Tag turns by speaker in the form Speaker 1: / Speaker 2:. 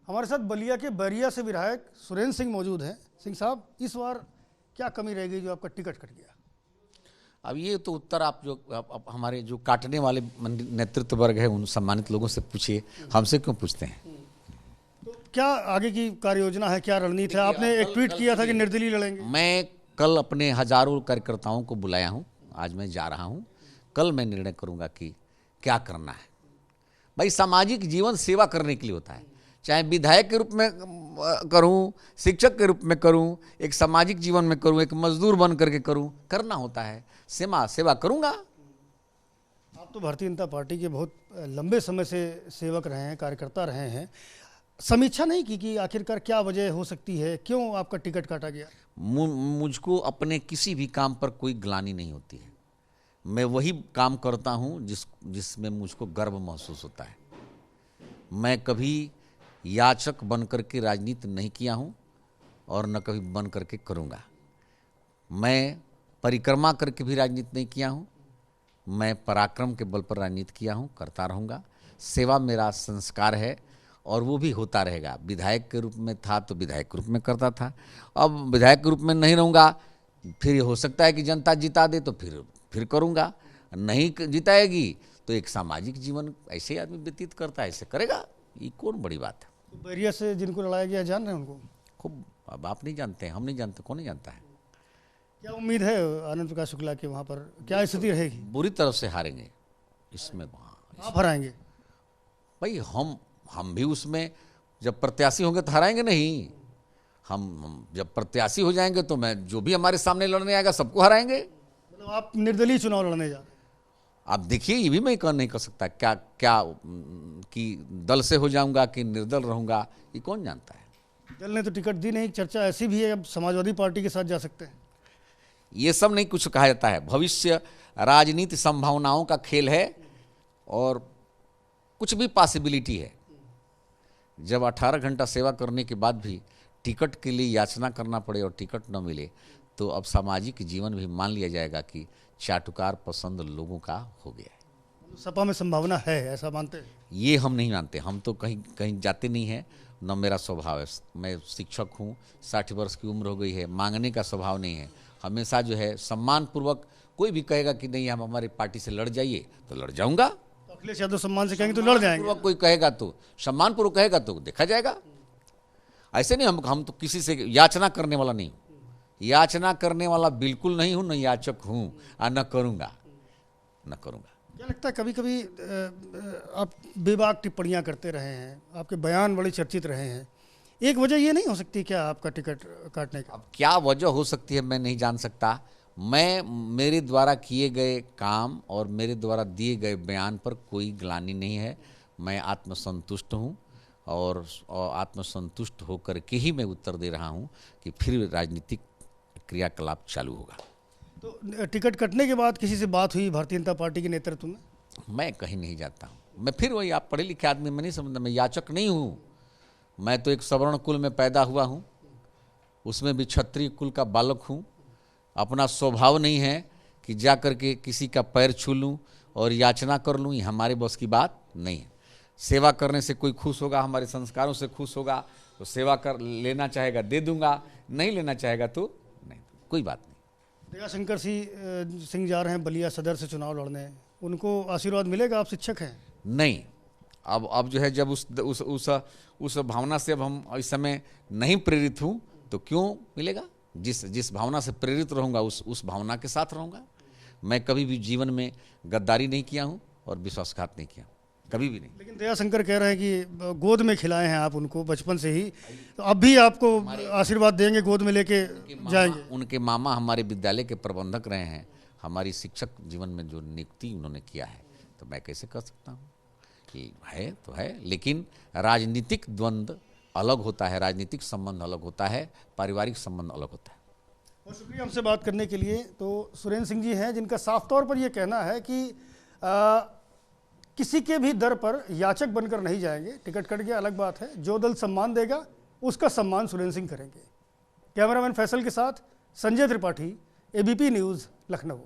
Speaker 1: हमारे साथ बलिया के बैरिया से विधायक सुरेंद्र सिंह मौजूद हैं। सिंह साहब, इस बार क्या कमी रह गई जो आपका टिकट कट गया?
Speaker 2: अब ये तो उत्तर आप जो अब हमारे जो काटने वाले नेतृत्व वर्ग है उन सम्मानित लोगों से पूछिए, हमसे क्यों पूछते हैं?
Speaker 1: तो क्या आगे की कार्य योजना है, क्या रणनीति है? आपने एक ट्वीट किया था कि निर्दलीय लड़ेंगे।
Speaker 2: मैं कल अपने हजारों कार्यकर्ताओं को बुलाया हूँ, आज मैं जा रहा हूँ। कल मैं निर्णय करूँगा कि क्या करना है। भाई, सामाजिक जीवन सेवा करने के लिए होता है, चाहे विधायक के रूप में करूं, शिक्षक के रूप में करूं, एक सामाजिक जीवन में करूं, एक मजदूर बन करके करूं, करना होता है। सेवा करूंगा।
Speaker 1: आप तो भारतीय जनता पार्टी के बहुत लंबे समय से सेवक रहे हैं, कार्यकर्ता रहे हैं। समीक्षा नहीं की कि आखिरकार क्या वजह हो सकती है, क्यों आपका टिकट काटा गया?
Speaker 2: मुझको अपने किसी भी काम पर कोई ग्लानि नहीं होती है। मैं वही काम करता हूं जिसमें मुझको गर्व महसूस होता है। मैं कभी याचक बन करके राजनीति नहीं किया हूं और न कभी बन करके करूंगा। मैं परिक्रमा करके भी राजनीति नहीं किया हूं। मैं पराक्रम के बल पर राजनीति किया हूं, करता रहूंगा। सेवा मेरा संस्कार है और वो भी होता रहेगा। विधायक के रूप में था तो विधायक के रूप में करता था, अब विधायक के रूप में नहीं रहूँगा। फिर हो सकता है कि जनता जिता दे तो फिर करूँगा, नहीं जिताएगी तो एक सामाजिक जीवन ऐसे ही आदमी व्यतीत करता है, ऐसे करेगा। ये कौन बड़ी बात है?
Speaker 1: तो बैरिया से जिनको लड़ाया गया जान रहे हैं उनको?
Speaker 2: खूब। अब आप नहीं जानते हैं, हम नहीं जानते, कौन नहीं जानता है?
Speaker 1: क्या उम्मीद है आनंद प्रकाश शुक्ला के वहाँ पर क्या स्थिति रहेगी?
Speaker 2: बुरी तरह से हारेंगे इसमें।
Speaker 1: आप हराएंगे?
Speaker 2: भाई, हम भी उसमें जब प्रत्याशी होंगे तो हराएंगे नहीं। हम जब प्रत्याशी हो जाएंगे तो मैं जो भी हमारे सामने लड़ने आएगा सबको हराएंगे।
Speaker 1: मतलब आप निर्दलीय चुनाव लड़ने जा रहे हैं?
Speaker 2: आप देखिए, ये भी मैं नहीं कर सकता क्या कि दल से हो जाऊंगा कि निर्दल रहूंगा, ये कौन जानता है।
Speaker 1: दल ने तो टिकट दी नहीं, चर्चा ऐसी भी है अब समाजवादी पार्टी के साथ जा सकते हैं।
Speaker 2: ये सब नहीं कुछ कहा जाता है। भविष्य राजनीति संभावनाओं का खेल है और कुछ भी पॉसिबिलिटी है। जब 18 घंटा सेवा करने के बाद भी टिकट के लिए याचना करना पड़े और टिकट न मिले तो अब सामाजिक जीवन भी मान लिया जाएगा कि चाटुकार पसंद लोगों का हो गया है।
Speaker 1: सपा में संभावना है, ऐसा मानते हैं?
Speaker 2: ये हम नहीं मानते। हम तो कहीं जाते नहीं हैं, न मेरा स्वभाव है। मैं शिक्षक हूँ, 60 वर्ष की उम्र हो गई है, मांगने का स्वभाव नहीं है। हमेशा जो है सम्मान पूर्वक, कोई भी कहेगा कि नहीं हम हमारी पार्टी से लड़ जाइए तो लड़ जाऊंगा।
Speaker 1: तो अखिलेश यादव सम्मान से कहेंगे तो लड़ जाएंगे?
Speaker 2: कोई कहेगा तो सम्मान पूर्वक कहेगा तो देखा जाएगा। ऐसे नहीं, हम तो किसी से याचना करने वाला नहीं हूँ। याचना करने वाला बिल्कुल नहीं हूँ, न याचक हूँ और न करूँगा।
Speaker 1: क्या लगता है कभी कभी आप बेबाक टिप्पणियां करते रहे हैं, आपके बयान बड़े चर्चित रहे हैं, एक वजह ये नहीं हो सकती क्या आपका टिकट काटने का?
Speaker 2: अब क्या वजह हो सकती है मैं नहीं जान सकता। मेरे द्वारा किए गए काम और मेरे द्वारा दिए गए बयान पर कोई ग्लानि नहीं है। मैं आत्मसंतुष्ट हूँ और आत्मसंतुष्ट होकर के ही मैं उत्तर दे रहा हूँ कि फिर राजनीतिक क्रियाकलाप चालू होगा।
Speaker 1: तो टिकट कटने के बाद किसी से बात हुई भारतीय जनता पार्टी के नेतृत्व में?
Speaker 2: मैं कहीं नहीं जाता हूँ। मैं फिर वही, आप पढ़े लिखे आदमी, मैं नहीं समझता। मैं याचक नहीं हूँ। मैं तो एक सवर्ण कुल में पैदा हुआ हूँ, उसमें भी क्षत्रिय कुल का बालक हूँ। अपना स्वभाव नहीं है कि जा कर के किसी का पैर छू लूँ और याचना कर लूँ, ये हमारे बस की बात नहीं है। सेवा करने से कोई खुश होगा, हमारे संस्कारों से खुश होगा तो सेवा कर लेना चाहेगा दे दूंगा, नहीं लेना चाहेगा तो नहीं, कोई बात नहीं।
Speaker 1: दयाशंकर सिंह जा रहे हैं बलिया सदर से चुनाव लड़ने, उनको आशीर्वाद मिलेगा? आप शिक्षक हैं।
Speaker 2: नहीं, अब जो है जब उस भावना से अब हम इस समय नहीं प्रेरित हूँ तो क्यों मिलेगा? जिस भावना से प्रेरित रहूँगा उस भावना के साथ रहूँगा। मैं कभी भी जीवन में गद्दारी नहीं किया हूँ और विश्वासघात नहीं किया, कभी भी नहीं।
Speaker 1: लेकिन दयाशंकर कह रहे हैं कि गोद में खिलाए हैं आप उनको बचपन से ही, तो अब भी आपको आशीर्वाद देंगे, गोद में लेके जाएंगे?
Speaker 2: उनके मामा हमारे विद्यालय के प्रबंधक रहे हैं। हमारी शिक्षक जीवन में जो नियुक्ति उन्होंने किया है तो मैं कैसे कर सकता हूँ? कि है तो है, लेकिन राजनीतिक द्वंद्व अलग होता है, राजनीतिक संबंध अलग होता है, पारिवारिक संबंध अलग होता है।
Speaker 1: बहुत शुक्रिया हमसे बात करने के लिए। तो सुरेंद्र सिंह जी हैं जिनका साफ तौर पर यह कहना है कि किसी के भी दर पर याचक बनकर नहीं जाएंगे। टिकट कट गया अलग बात है, जो दल सम्मान देगा उसका सम्मान सुरेंद्र सिंह करेंगे। कैमरामैन फैसल के साथ संजय त्रिपाठी, एबीपी न्यूज़, लखनऊ।